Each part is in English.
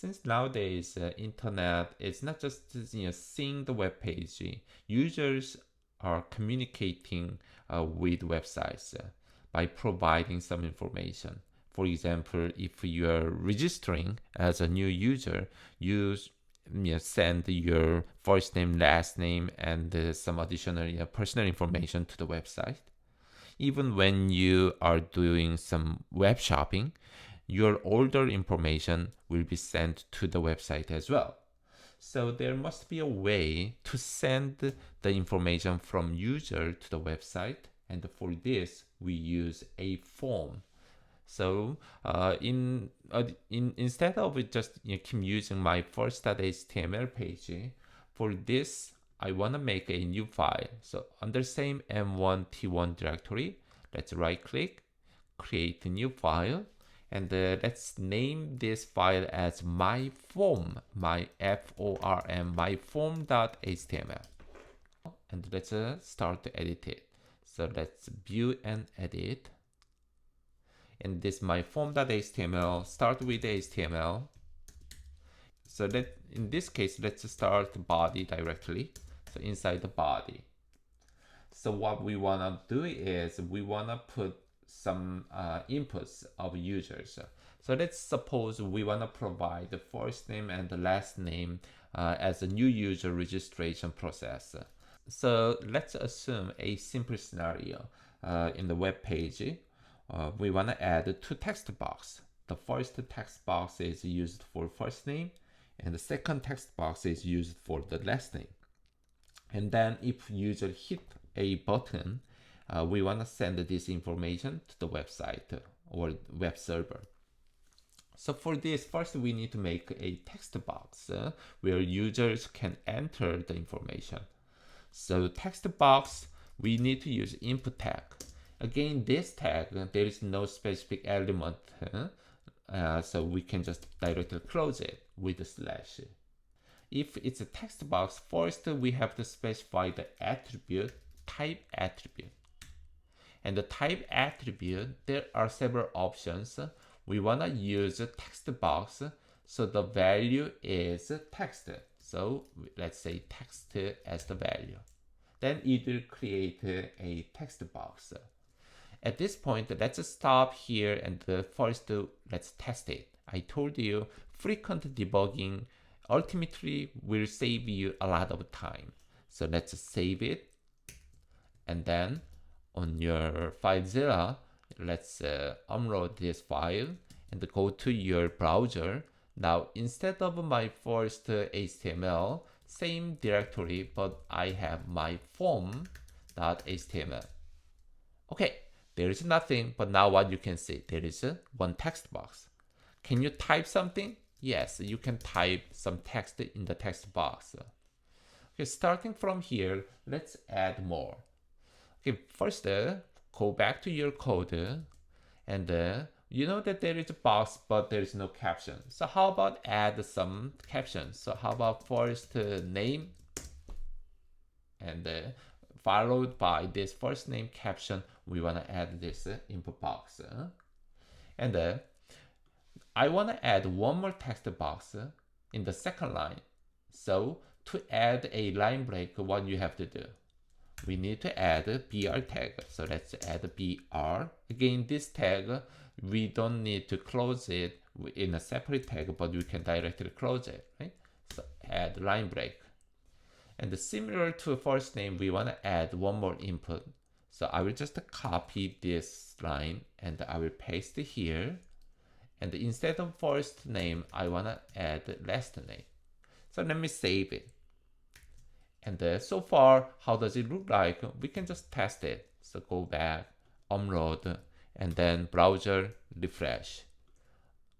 Since nowadays internet is not just seeing the web page, users are communicating with websites by providing some information. For example, if you are registering as a new user, you send your first name, last name, and some additional personal information to the website. Even when you are doing some web shopping, your order information will be sent to the website as well. So there must be a way to send the information from user to the website, and for this we use a form. So instead of just keep using my first.html page, for this I want to make a new file. So under same M4T1 directory, let's right click, create a new file, and let's name this file as my form, my form, my form.html. And let's start to edit it. So let's view and edit. And this my form.html, start with HTML. So in this case, let's start body directly. So inside the body. So what we want to do is we want to put some inputs of users. So let's suppose we want to provide the first name and the last name as a new user registration process. So let's assume a simple scenario in the web page. We want to add two text boxes. The first text box is used for first name, and the second text box is used for the last name. And then if user hit a button, we want to send this information to the website or web server. So for this, first we need to make a text box where users can enter the information. So text box, we need to use input tag. Again, this tag, there is no specific element, so we can just directly close it with a slash. If it's a text box, first we have to specify the attribute, type attribute. And the type attribute, there are several options. We want to use a text box, so the value is text. So let's say text as the value. Then it will create a text box. At this point, let's stop here and first let's test it. I told you frequent debugging ultimately will save you a lot of time. So let's save it. And then on your FileZilla, let's unload this file and go to your browser. Now, instead of my first HTML, same directory, but I have my form.html. Okay, there is nothing, but now what you can see, there is one text box. Can you type something? Yes, you can type some text in the text box. Okay, starting from here, let's add more. Okay, first go back to your code, and you know that there is a box, but there is no caption. So how about add some captions? So how about first name, and followed by this first name caption, we want to add this input box. And I want to add one more text box in the second line. So to add a line break, what you have to do? We need to add a BR tag. So let's add a BR. Again, this tag, we don't need to close it in a separate tag, but we can directly close it, right? So add line break. And similar to first name, we want to add one more input. So I will just copy this line and I will paste it here. And instead of first name, I want to add last name. So let me save it. And so far, how does it look like? We can just test it. So go back, upload, and then browser, refresh.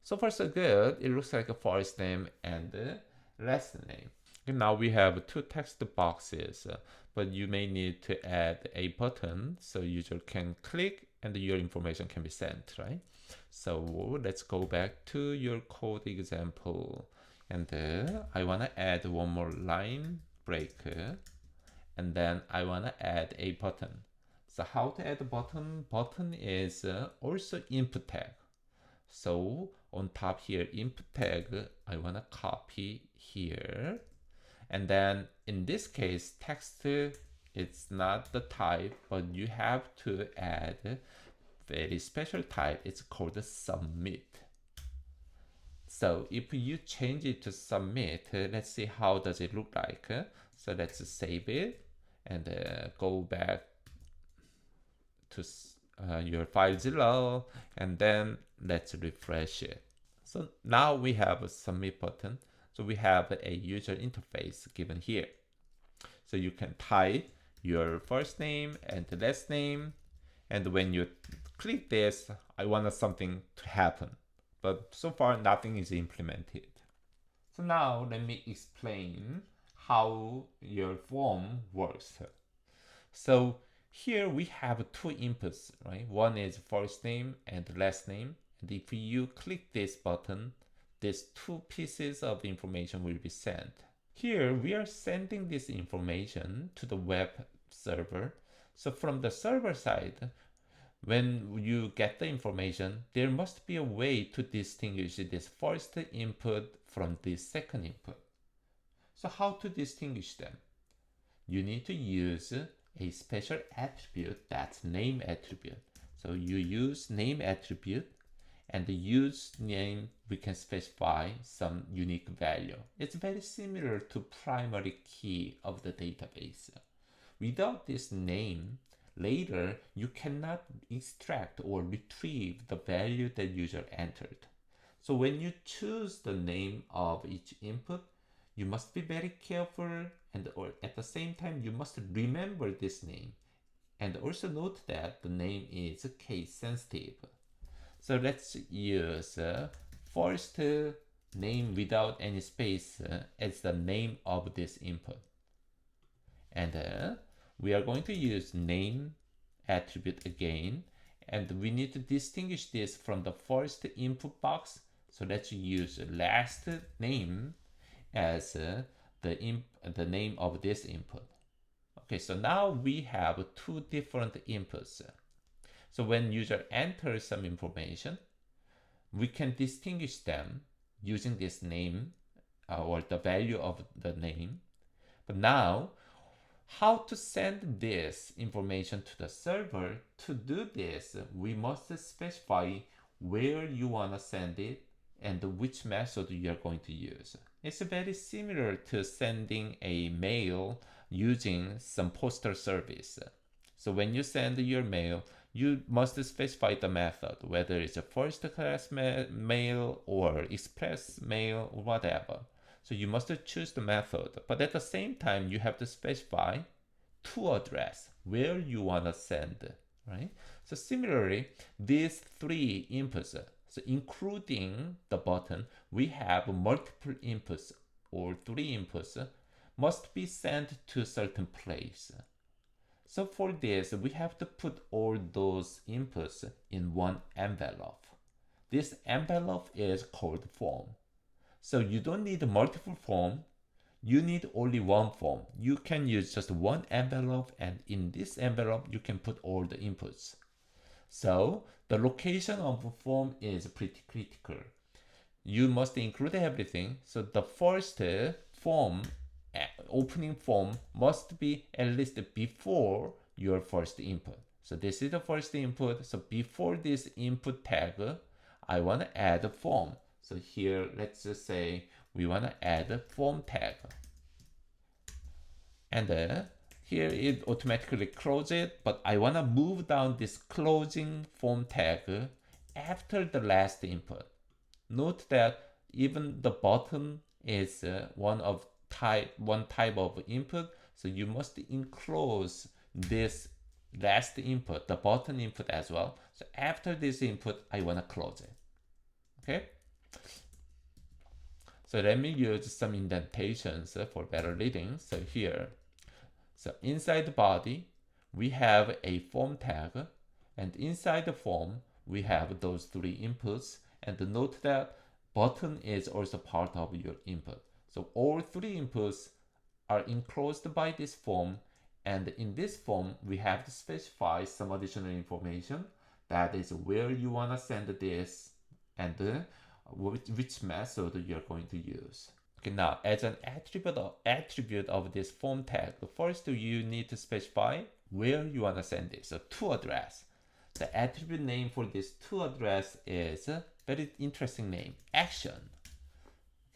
So far so good. It looks like a first name and last name. And now we have two text boxes, but you may need to add a button so user can click and your information can be sent, right? So let's go back to your code example. And I want to add one more line break, and then I want to add a button. So how to add a button? Button is also input tag. So on top here, input tag, I want to copy here. And then in this case, text, it's not the type, but you have to add very special type. It's called submit. So if you change it to submit, let's see how does it look like. So let's save it and go back to your FileZilla, and then let's refresh it. So now we have a submit button. So we have a user interface given here. So you can type your first name and the last name. And when you click this, I want something to happen. But so far, nothing is implemented. So now let me explain how your form works. So here we have two inputs, right? One is first name and last name. And if you click this button, these two pieces of information will be sent. Here we are sending this information to the web server. So from the server side, when you get the information, there must be a way to distinguish this first input from this second input. So how to distinguish them? You need to use a special attribute, that's name attribute. So you use name attribute, and the use name, we can specify some unique value. It's very similar to primary key of the database. Without this name, later you cannot extract or retrieve the value that user entered. So when you choose the name of each input, you must be very careful, and or at the same time you must remember this name. And also note that the name is case sensitive. So let's use first name without any space as the name of this input. And we are going to use name attribute again, and we need to distinguish this from the first input box. So let's use last name as the name of this input. Okay, so now we have two different inputs. So when user enters some information, we can distinguish them using this name or the value of the name. But now, how to send this information to the server? To do this, we must specify where you want to send it and which method you are going to use. It's very similar to sending a mail using some postal service. So when you send your mail, you must specify the method, whether it's a first class mail or express mail or whatever. So you must choose the method, but at the same time, you have to specify to address where you want to send, right? So similarly, these three inputs, so including the button, we have multiple inputs or three inputs must be sent to a certain place. So for this, we have to put all those inputs in one envelope. This envelope is called form. So you don't need multiple form. You need only one form. You can use just one envelope, and in this envelope, you can put all the inputs. So the location of the form is pretty critical. You must include everything. So the first form, opening form, must be at least before your first input. So this is the first input. So before this input tag, I want to add a form. So here, let's just say we want to add a form tag. And here it automatically closes it, but I want to move down this closing form tag after the last input. Note that even the button is one type of input, so you must enclose this last input, the button input as well. So after this input, I want to close it. Okay. So let me use some indentations for better reading. So here, so inside the body, we have a form tag, and inside the form, we have those three inputs. And note that button is also part of your input. So all three inputs are enclosed by this form, and in this form, we have to specify some additional information. That is where you want to send this, and which method you're going to use. Okay, now as an attribute of this form tag, first you need to specify where you want to send it. So to address. The attribute name for this to address is a very interesting name, action.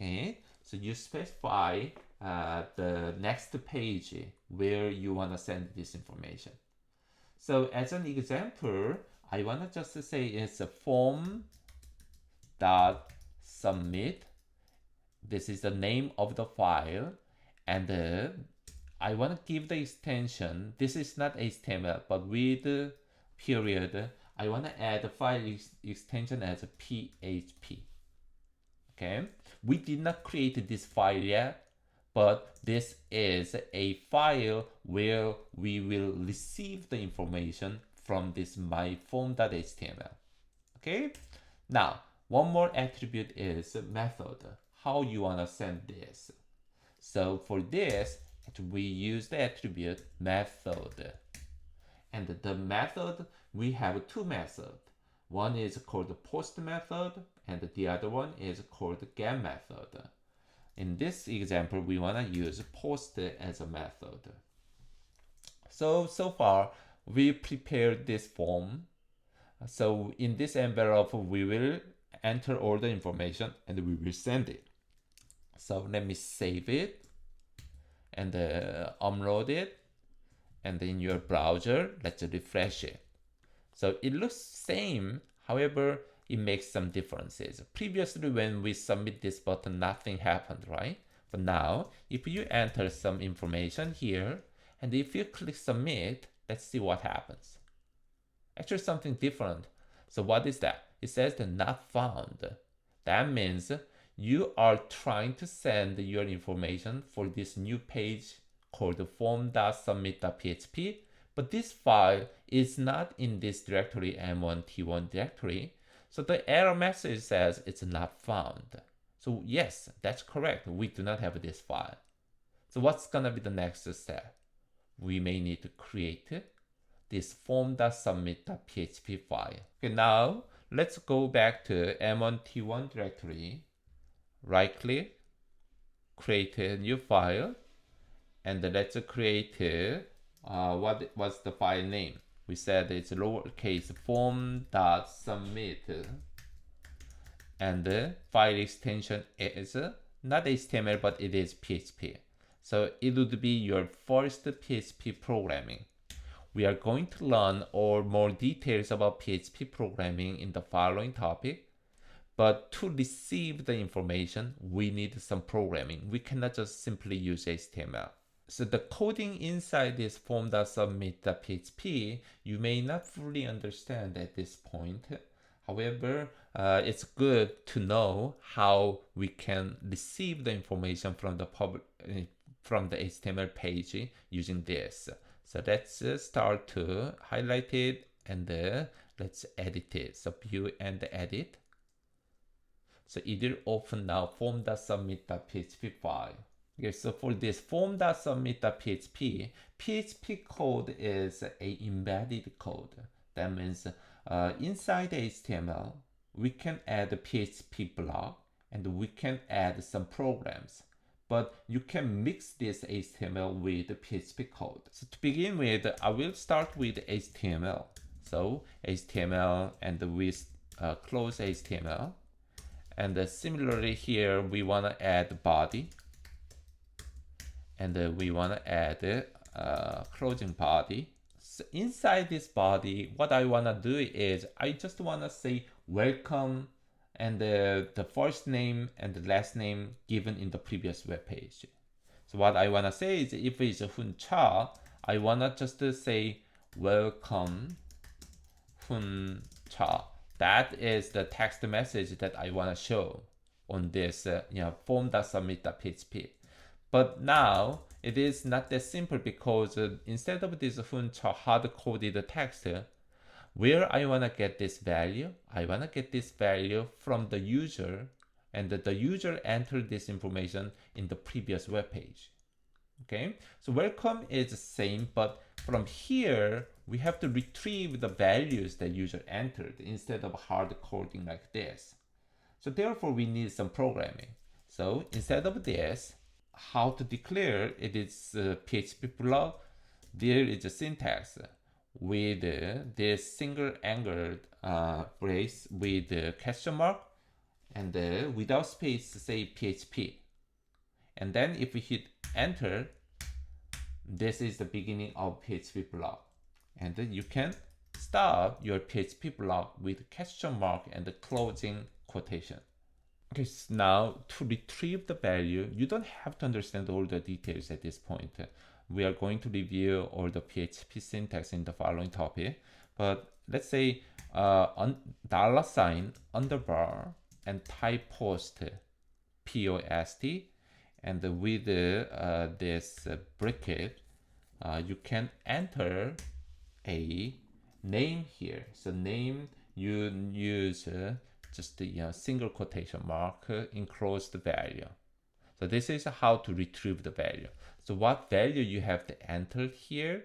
Okay, so you specify the next page where you want to send this information. So as an example, I want to just say it's a form dot submit. This is the name of the file, and I want to give the extension. This is not HTML, but with period, I want to add the file extension as a PHP. Okay, we did not create this file yet, but this is a file where we will receive the information from this myform.html. Okay, now one more attribute is method. How you want to send this. So for this, we use the attribute method. And the method, we have two methods. One is called the post method, and the other one is called the get method. In this example, we want to use post as a method. So far, we prepared this form. So in this envelope, we will enter all the information and we will send it. So let me save it and upload it. And in your browser, let's refresh it. So it looks same, however, it makes some differences. Previously, when we submit this button, nothing happened, right? But now, if you enter some information here, and if you click submit, let's see what happens. Actually, something different. So what is that? It says the not found. That means you are trying to send your information for this new page called form.submit.php, but this file is not in this directory, M4T1 directory. So the error message says it's not found. So yes, that's correct. We do not have this file. So what's gonna be the next step? We may need to create this form.submit.php file. Okay, now let's go back to M4T1 directory. Right click, create a new file, and let's create what was the file name. We said it's lowercase form.submit, and the file extension is not HTML, but it is PHP. So it would be your first PHP programming. We are going to learn more details about PHP programming in the following topic. But to receive the information, we need some programming. We cannot just simply use HTML. So the coding inside this form.submit.php, you may not fully understand at this point. However, it's good to know how we can receive the information from the HTML page using this. So let's start to highlight it and let's edit it. So view and edit. So it will open now form.submit.php file. Okay, so for this form.submit.php, PHP code is a embedded code. That means inside the HTML, we can add a PHP block and we can add some programs. But you can mix this HTML with the PHP code. So to begin with, I will start with HTML. So HTML and we close HTML. And similarly here, we want to add body. And we want to add closing body. So inside this body, what I want to do is I just want to say welcome and the first name and the last name given in the previous web page. So what I want to say is if it's Hun Cha, I want to just say welcome Hun Cha. That is the text message that I want to show on this form.submit.php. But now it is not that simple because instead of this Hun Cha hard-coded text, where I want to get this value, I want to get this value from the user, and the user entered this information in the previous web page. Okay, so welcome is the same, but from here, we have to retrieve the values that user entered instead of hard coding like this. So therefore we need some programming. So instead of this, how to declare it is PHP block, there is a syntax with this single angled brace with question mark, and without space say PHP. And then if we hit enter, this is the beginning of PHP block. And then you can start your PHP block with question mark and the closing quotation. Okay, so now to retrieve the value, you don't have to understand all the details at this point. We are going to review all the PHP syntax in the following topic. But let's say $, underbar, and type post, P-O-S-T, and with this bracket, you can enter a name here. So name, you use just the single quotation mark enclose the value. So this is how to retrieve the value. So what value you have to enter here,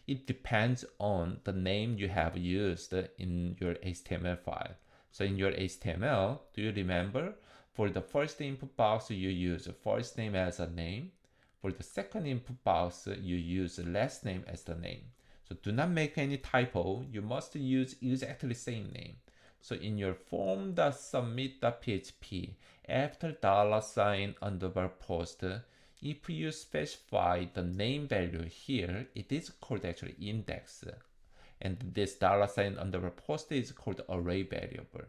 it depends on the name you have used in your HTML file. So in your HTML, do you remember? For the first input box, you use first name as a name. For the second input box, you use last name as the name. So do not make any typo. You must use exactly the same name. So in your form.submit.php, after $underbar post, if you specify the name value here, it is called actually index. And this $underbar post is called array variable.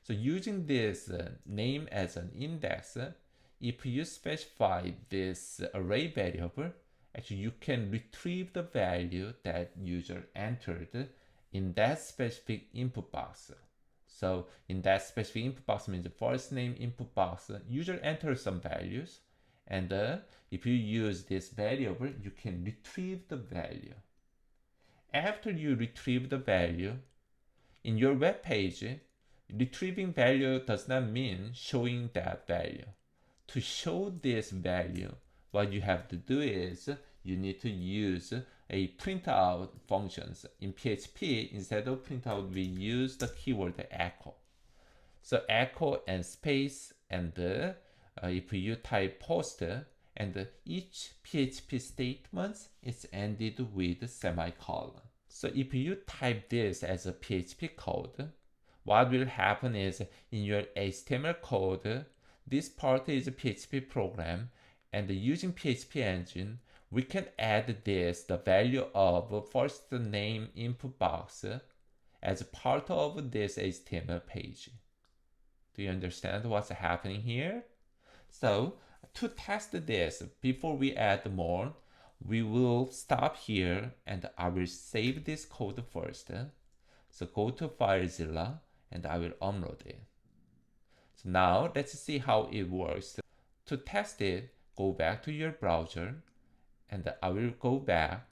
So using this name as an index, if you specify this array variable, actually you can retrieve the value that user entered in that specific input box. So in that specific input box means the first name input box, user enters some values, and if you use this variable, you can retrieve the value. After you retrieve the value, in your web page, retrieving value does not mean showing that value. To show this value, what you have to do is you need to use a printout functions. In PHP, instead of printout, we use the keyword echo. So echo and space, and if you type post, and each PHP statement is ended with semicolon. So if you type this as a PHP code, what will happen is in your HTML code, this part is a PHP program, and using PHP engine, we can add this, the value of first name input box, as part of this HTML page. Do you understand what's happening here? So to test this, before we add more, we will stop here and I will save this code first. So go to FileZilla and I will upload it. So now let's see how it works. To test it, go back to your browser and I will go back.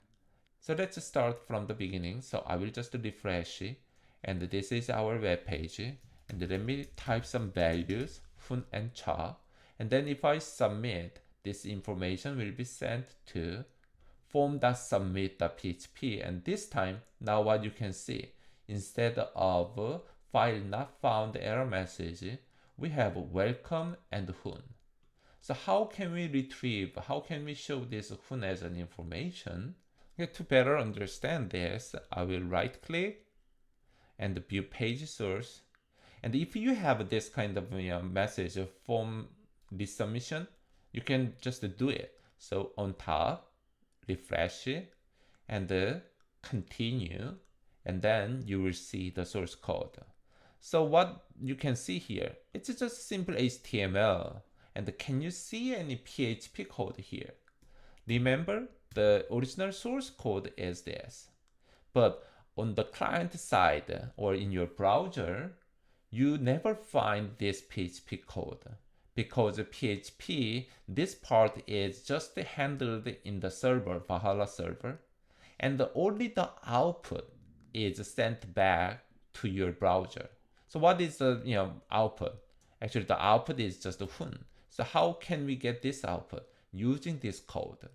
So let's start from the beginning. So I will just refresh it, and this is our web page. And let me type some values, hun and cha. And then if I submit, this information will be sent to form.submit.php. And this time, now what you can see, instead of file not found error message, we have welcome and hun. So how can we retrieve, how can we show this hun as an information? Okay, to better understand this, I will right click and view page source. And if you have this kind of message form resubmission, you can just do it. So on top, refresh it and continue, and then you will see the source code. So what you can see here, it's just simple HTML. And can you see any PHP code here? Remember, the original source code is this. But on the client side or in your browser, you never find this PHP code, because PHP, this part is just handled in the server, Valhalla server, and only the output is sent back to your browser. So what is the output? Actually, the output is just a hun. So how can we get this output? Using this code.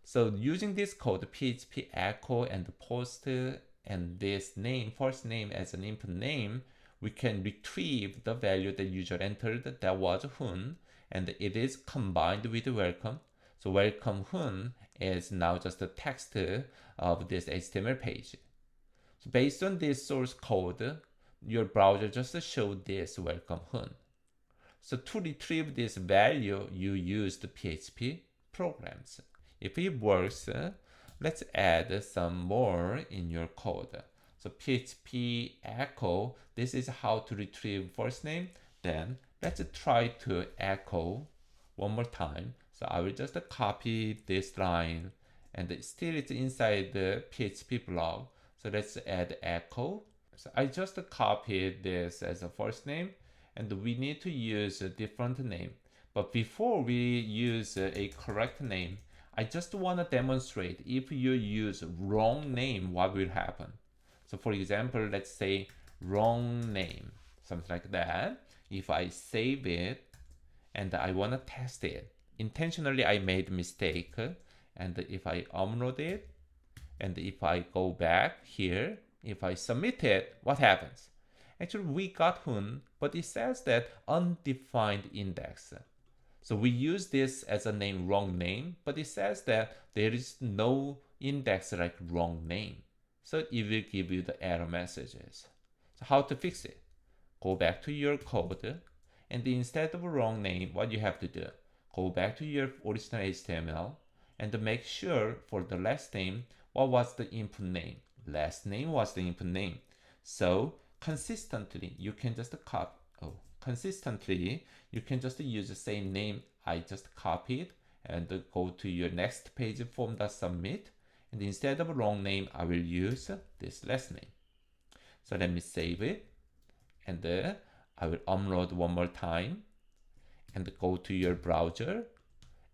So using this code, PHP echo and post and this name, first name as an input name, we can retrieve the value that user entered that was Hun, and it is combined with welcome. So welcome Hun is now just the text of this HTML page. So based on this source code, your browser just showed this welcome Hun. So to retrieve this value, you use the PHP programs. If it works, let's add some more in your code. So PHP echo, this is how to retrieve first name. Then let's try to echo one more time. So I will just copy this line, and still it's inside the PHP blog. So let's add echo. So I just copied this as a first name, and we need to use a different name. But before we use a correct name, I just want to demonstrate if you use wrong name, what will happen. So for example, let's say wrong name, something like that. If I save it and I want to test it, intentionally I made a mistake, and if I upload it, and if I go back here, if I submit it, what happens? Actually, we got Hun, but it says that undefined index. So we use this as a name, wrong name, but it says that there is no index like wrong name. So it will give you the error messages. So how to fix it? Go back to your code, and instead of wrong name, what you have to do? Go back to your original HTML and make sure for the last name, what was the input name? Last name was the input name. So consistently, you can just consistently, you can just use the same name I just copied and go to your next page form.submit. And instead of wrong name, I will use this last name. So let me save it, and I will upload one more time and go to your browser,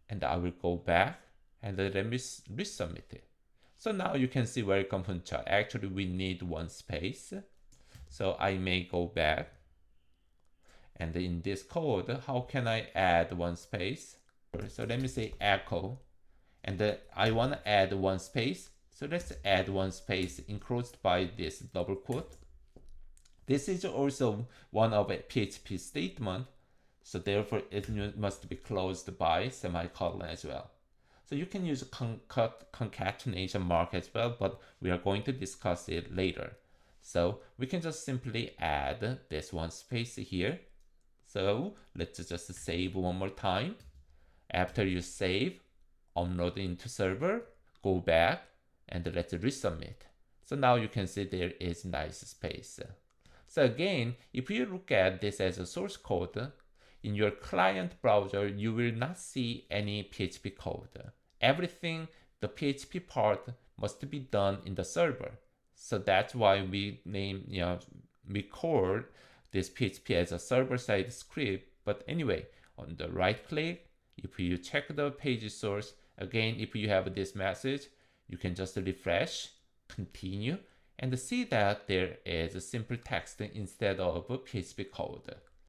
and I will go back and let me resubmit it. So now you can see welcome Huncha. Actually, we need one space. So I may go back, and in this code, how can I add one space? So let me say echo, and I want to add one space. So let's add one space enclosed by this double quote. This is also one of a PHP statement, so therefore it must be closed by semicolon as well. So you can use concatenation mark as well, but we are going to discuss it later. So we can just simply add this one space here. So let's just save one more time. After you save, upload into server, go back, and let's resubmit. So now you can see there is nice space. So again, if you look at this as a source code, in your client browser, you will not see any PHP code. Everything, the PHP part must be done in the server. So that's why we call this PHP as a server-side script. But anyway, on the right click, if you check the page source, again, if you have this message, you can just refresh, continue, and see that there is a simple text instead of a PHP code.